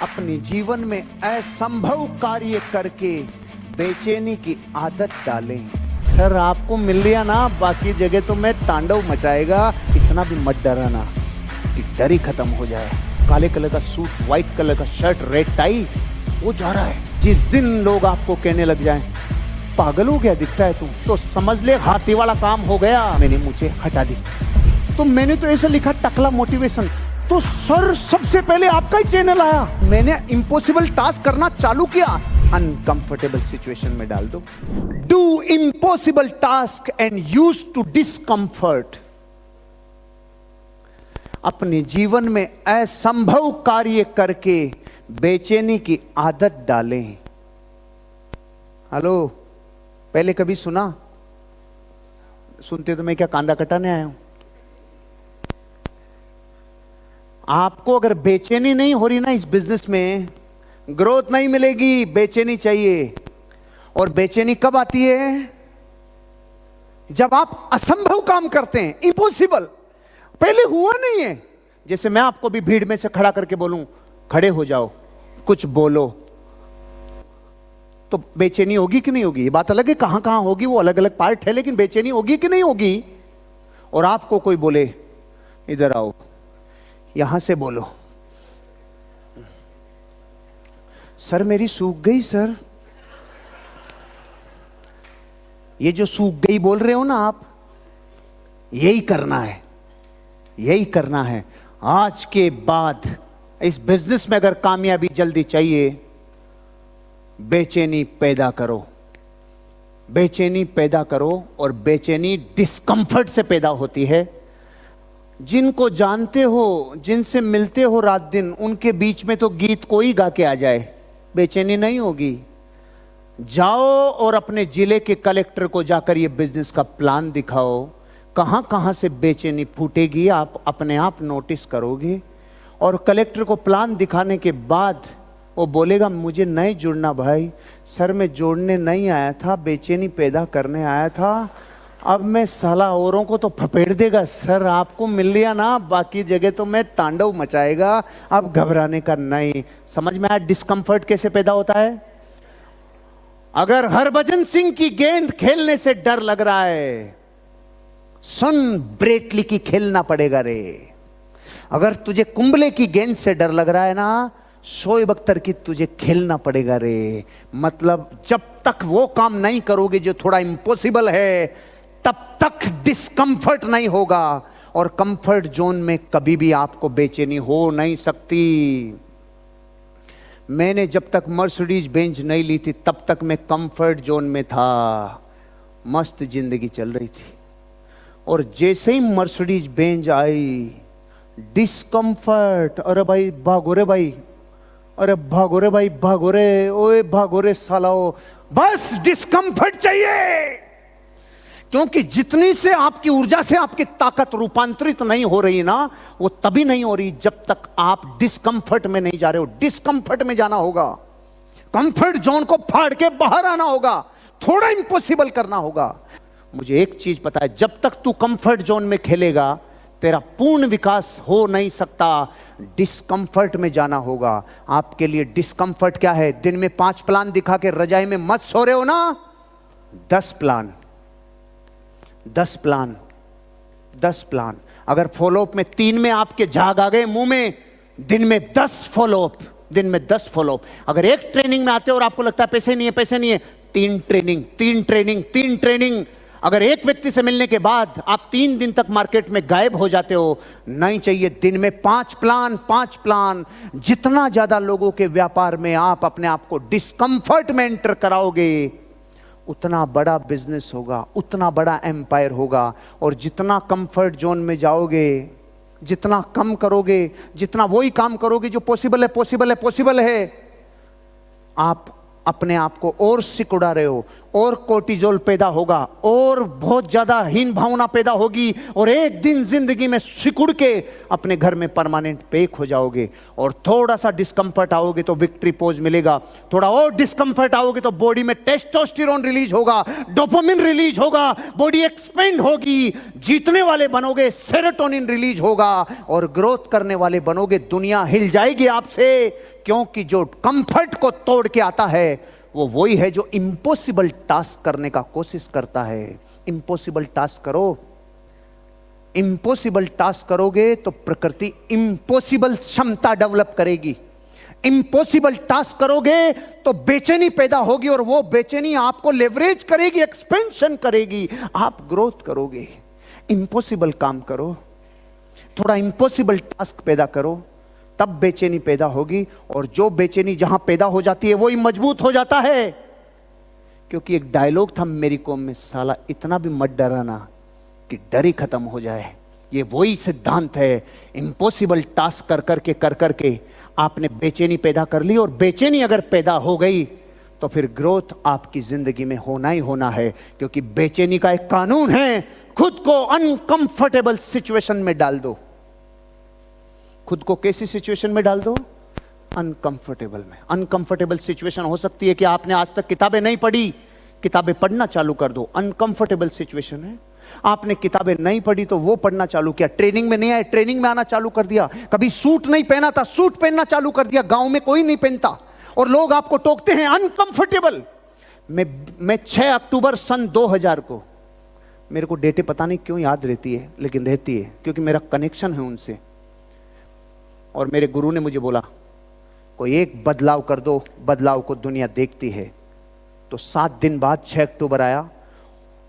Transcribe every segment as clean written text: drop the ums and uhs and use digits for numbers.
अपने जीवन में असंभव कार्य करके बेचैनी की आदत डालें। सर आपको मिल लिया ना, बाकी जगह तो मैं तांडव मचाएगा। इतना भी मत डराना कि डर ही खत्म हो जाए। काले कलर का सूट, व्हाइट कलर का शर्ट, रेड टाई, वो जा रहा है। जिस दिन लोग आपको कहने लग जाएं पागल हो गया दिखता है तू, तो समझ ले हाथी वाला काम हो गया। मैंने मुझे हटा दी। तो मैंने तो ऐसा लिखा टकला मोटिवेशन। तो सर सबसे पहले आपका ही चैनल आया। मैंने इम्पॉसिबल टास्क करना चालू किया। अनकंफर्टेबल सिचुएशन में डाल दो। Do impossible task and use to discomfort. अपने जीवन में असंभव कार्य करके बेचैनी की आदत डालें। हेलो, पहले कभी सुना? सुनते तो मैं क्या कांदा कटाने आया हूं? आपको अगर बेचैनी नहीं हो रही ना इस बिजनेस में, ग्रोथ नहीं मिलेगी। बेचैनी चाहिए। और बेचैनी कब आती है? जब आप असंभव काम करते हैं, इम्पॉसिबल, पहले हुआ नहीं है। जैसे मैं आपको भी भीड़ में से खड़ा करके बोलूं खड़े हो जाओ, कुछ बोलो, तो बेचैनी होगी कि नहीं होगी? ये बात अलग है, कहां कहां होगी वो अलग अलग पार्ट है, लेकिन बेचैनी होगी कि नहीं होगी? और आपको कोई बोले इधर आओ, यहां से बोलो, सर मेरी सूख गई सर। ये जो सूख गई बोल रहे हो ना आप, यही करना है, यही करना है। आज के बाद इस बिजनेस में अगर कामयाबी जल्दी चाहिए, बेचैनी पैदा करो। बेचैनी पैदा करो। और बेचैनी डिस्कंफर्ट से पैदा होती है। जिनको जानते हो, जिनसे मिलते हो रात दिन, उनके बीच में तो गीत कोई गा के आ जाए, बेचैनी नहीं होगी। जाओ और अपने जिले के कलेक्टर को जाकर ये बिजनेस का प्लान दिखाओ। कहां कहां से बेचैनी फूटेगी आप अपने आप नोटिस करोगे। और कलेक्टर को प्लान दिखाने के बाद वो बोलेगा मुझे नहीं जुड़ना भाई, सर मैं जोड़ने नहीं आया था, बेचैनी पैदा करने आया था। अब मैं साला औरों को तो फपेड़ देगा। सर आपको मिल लिया ना, बाकी जगह तो मैं तांडव मचाएगा। अब घबराने का नहीं। समझ में आया डिस्कंफर्ट कैसे पैदा होता है? अगर हरभजन सिंह की गेंद खेलने से डर लग रहा है, सुन ब्रेटली की खेलना पड़ेगा रे। अगर तुझे कुंबले की गेंद से डर लग रहा है ना, शोएब अख्तर की तुझे खेलना पड़ेगा रे। मतलब जब तक वो काम नहीं करोगे जो थोड़ा इम्पॉसिबल है, तब तक डिस्कंफर्ट नहीं होगा। और कंफर्ट जोन में कभी भी आपको बेचैनी हो नहीं सकती। मैंने जब तक मर्सिडीज बेंज नहीं ली थी, तब तक मैं कंफर्ट जोन में था। मस्त जिंदगी चल रही थी। और जैसे ही मर्सिडीज बेंज आई, डिस्कंफर्ट। अरे भाई भागो रे भाई, अरे भागो रे भाई, भागो रे, ओए भागो रे सालाओ। बस डिस्कंफर्ट चाहिए। क्योंकि जितनी से आपकी ऊर्जा से आपकी ताकत रूपांतरित नहीं हो रही ना, वो तभी नहीं हो रही जब तक आप डिस्कंफर्ट में नहीं जा रहे हो। डिस्कंफर्ट में जाना होगा। कंफर्ट जोन को फाड़ के बाहर आना होगा। थोड़ा इम्पॉसिबल करना होगा। मुझे एक चीज पता है, जब तक तू कंफर्ट जोन में खेलेगा, तेरा पूर्ण विकास हो नहीं सकता। डिस्कंफर्ट में जाना होगा। आपके लिए डिस्कंफर्ट क्या है? दिन में 5 प्लान दिखा के रजाई में मत सो रहे हो ना, 10 प्लान, 10 प्लान, 10 प्लान। अगर फॉलोअप में 3 में आपके झाग आ गए मुंह में, दिन में 10 फॉलोअप, दिन में 10 फॉलोअप। अगर एक ट्रेनिंग में आते हो और आपको लगता है पैसे नहीं है, पैसे नहीं है, 3 ट्रेनिंग, 3 ट्रेनिंग, 3 ट्रेनिंग। अगर एक व्यक्ति से मिलने के बाद आप 3 दिन तक मार्केट में गायब हो जाते हो, नहीं चाहिए। दिन में 5 प्लान, 5 प्लान। जितना ज्यादा लोगों के व्यापार में आप अपने आप को डिस्कंफर्ट में एंटर कराओगे, उतना बड़ा बिजनेस होगा, उतना बड़ा एम्पायर होगा। और जितना कंफर्ट जोन में जाओगे, जितना कम करोगे, जितना वही काम करोगे जो पॉसिबल है, पॉसिबल है, पॉसिबल है, आप अपने आप को और सिकुड़ा रहे हो। और कोर्टिजोल पैदा होगा, और बहुत ज्यादा हीन भावना पैदा होगी। और एक दिन जिंदगी में सिकुड़ के अपने घर में परमानेंट पैक हो जाओगे। और थोड़ा सा डिस्कंफर्ट आओगे तो विक्ट्री पोज मिलेगा। थोड़ा और डिस्कंफर्ट आओगे तो बॉडी में टेस्टोस्टेरोन रिलीज होगा, डोपामिन रिलीज होगा, बॉडी एक्सपेंड होगी। जीतने वाले बनोगे, सेरोटोनिन रिलीज होगा। और ग्रोथ करने वाले बनोगे, दुनिया हिल जाएगी आपसे। क्योंकि जो कंफर्ट को तोड़ के आता है वो वही है जो इम्पॉसिबल टास्क करने का कोशिश करता है। इम्पॉसिबल टास्क करो, इम्पॉसिबल टास्क करोगे तो प्रकृति इम्पॉसिबल क्षमता डेवलप करेगी। इम्पॉसिबल टास्क करोगे तो बेचैनी पैदा होगी और वो बेचैनी आपको लेवरेज करेगी, एक्सपेंशन करेगी, आप ग्रोथ करोगे। इम्पॉसिबल काम करो, थोड़ा इम्पॉसिबल टास्क पैदा करो, तब बेचैनी पैदा होगी। और जो बेचैनी जहां पैदा हो जाती है वही मजबूत हो जाता है। क्योंकि एक डायलॉग था मेरी कौम में, साला इतना भी मत डराना कि डर ही खत्म हो जाए। ये वही सिद्धांत है। इम्पॉसिबल टास्क कर करके आपने बेचैनी पैदा कर ली, और बेचैनी अगर पैदा हो गई तो फिर ग्रोथ आपकी जिंदगी में होना ही होना है। क्योंकि बेचैनी का एक कानून है, खुद को अनकंफर्टेबल सिचुएशन में डाल दो। खुद को कैसी सिचुएशन में डाल दो? अनकंफर्टेबल में। अनकंफर्टेबल सिचुएशन हो सकती है कि आपने आज तक किताबें नहीं पढ़ी, किताबें पढ़ना चालू कर दो, अनकंफर्टेबल सिचुएशन है। आपने किताबें नहीं पढ़ी तो वो पढ़ना चालू किया, ट्रेनिंग में नहीं आए, ट्रेनिंग में आना चालू कर दिया। कभी सूट नहीं पहना था, सूट पहनना चालू कर दिया, गांव में कोई नहीं पहनता और लोग आपको टोकते हैं, अनकंफर्टेबल। मैं 6 अक्टूबर सन 2000 को, मेरे को डेटें पता नहीं क्यों याद रहती है, लेकिन रहती है क्योंकि मेरा कनेक्शन है उनसे। और मेरे गुरु ने मुझे बोला, कोई एक बदलाव कर दो, बदलाव को दुनिया देखती है। तो 7 दिन बाद 6 अक्टूबर आया।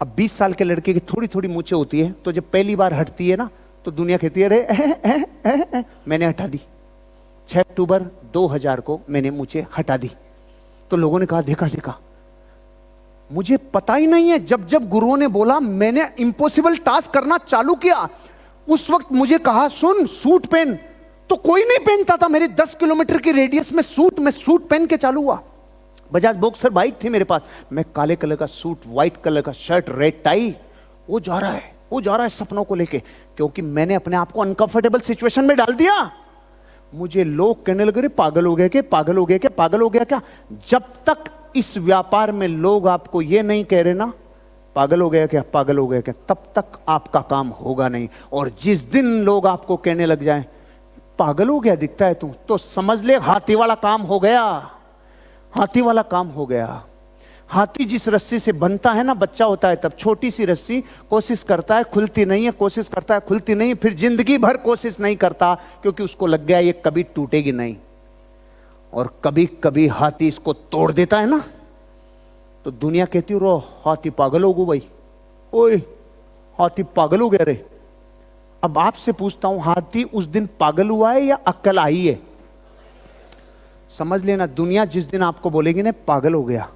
अब 20 साल के लड़के की थोड़ी थोड़ी मूछें होती है, तो जब पहली बार हटती है ना तो दुनिया कहती है अरे मैंने हटा दी। 6 अक्टूबर 2000 को मैंने मूछें हटा दी। तो लोगों ने कहा देखा देखा, मुझे पता ही नहीं है। जब जब गुरुओं ने बोला, मैंने इम्पॉसिबल टास्क करना चालू किया। उस वक्त मुझे कहा सुन सूट पहन, तो कोई नहीं पहनता था। मेरे 10 किलोमीटर की रेडियस में सूट पहन के चालू हुआ। बजाज बॉक्सर बाइक थी मेरे पास, मैं काले कलर का सूट, व्हाइट कलर का शर्ट, रेड टाई, वो जा रहा है सपनों को लेके। क्योंकि मैंने अपने आप को अनकंफर्टेबल सिचुएशन में डाल दिया। मुझे लोग कहने लगे पागल हो गया क्या, पागल हो गया क्या, पागल हो गया क्या। जब तक इस व्यापार में लोग आपको ये नहीं कह रहे ना पागल हो गया क्या, पागल हो गया क्या, तब तक आपका काम होगा नहीं। और जिस दिन लोग आपको कहने लग जाएं पागल हो गया दिखता है तू, तो समझ ले हाथी वाला काम हो गया। हाथी वाला काम हो गया। हाथी जिस रस्सी से बनता है ना, बच्चा होता है तब, छोटी सी रस्सी, कोशिश करता है खुलती नहीं है, कोशिश करता है खुलती नहीं, फिर जिंदगी भर कोशिश नहीं करता क्योंकि उसको लग गया ये कभी टूटेगी नहीं। और कभी कभी हाथी इसको तोड़ देता है ना, तो दुनिया कहती रो हाथी पागल हो गो भाई, ओए हाथी पागल हो गया रे। अब आपसे पूछता हूं, हाथी उस दिन पागल हुआ है या अक्ल आई है? समझ लेना, दुनिया जिस दिन आपको बोलेगी ना पागल हो गया,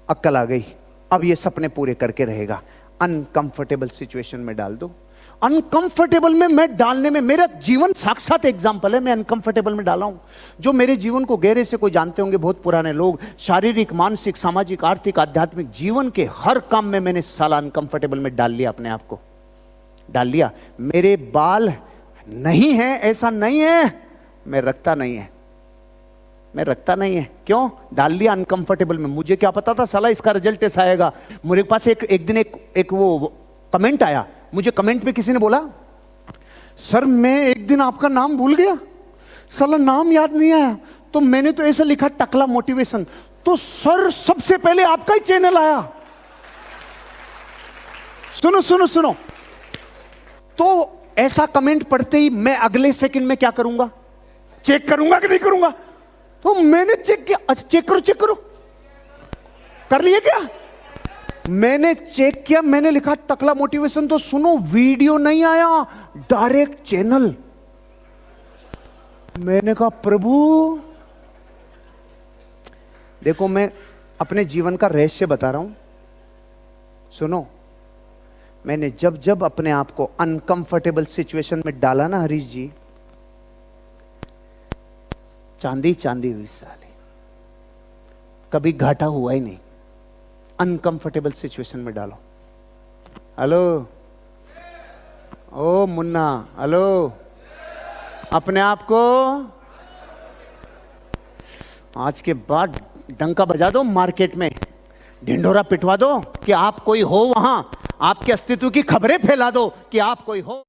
अक्ल आ गई, अब ये सपने पूरे करके रहेगा। अनकंफर्टेबल सिचुएशन में डाल दो। अनकंफर्टेबल में मैं डालने में, मेरा जीवन साक्षात एग्जांपल है, मैं अनकंफर्टेबल में डाला हूं। जो मेरे जीवन को गहरे से कोई जानते होंगे, बहुत पुराने लोग, शारीरिक, मानसिक, सामाजिक, आर्थिक, आध्यात्मिक जीवन के हर काम में मैंने साला अनकंफर्टेबल में डाल लिया, अपने आप को डाल लिया। मेरे बाल नहीं है ऐसा नहीं है, मैं रखता नहीं है, मैं रखता नहीं है। क्यों? डाल लिया अनकंफर्टेबल में। मुझे क्या पता था साला इसका रिजल्ट ऐसा आएगा। मेरे पास एक दिन एक वो कमेंट आया, मुझे कमेंट में किसी ने बोला, सर मैं एक दिन आपका नाम भूल गया, साला नाम याद नहीं आया, तो मैंने तो ऐसा लिखा टकला मोटिवेशन, तो सर सबसे पहले आपका ही चैनल आया। सुनो सुनो सुनो, तो ऐसा कमेंट पढ़ते ही मैं अगले सेकंड में क्या करूंगा? चेक करूंगा कि नहीं करूंगा? तो मैंने चेक किया। अच्छा चेक करो, कर लिए क्या? मैंने चेक किया, मैंने लिखा टकला मोटिवेशन, तो सुनो वीडियो नहीं आया, डायरेक्ट चैनल। मैंने कहा प्रभु देखो, मैं अपने जीवन का रहस्य बता रहा हूं, सुनो। मैंने जब जब अपने आप को अनकंफर्टेबल सिचुएशन में डाला ना हरीश जी, चांदी चांदी हुई साली, कभी घाटा हुआ ही नहीं। अनकंफर्टेबल सिचुएशन में डालो। हेलो ओ मुन्ना, हेलो, अपने आप को आज के बाद डंका बजा दो, मार्केट में ढिंढोरा पिटवा दो कि आप कोई हो, वहां आपके अस्तित्व की खबरें फैला दो कि आप कोई हो।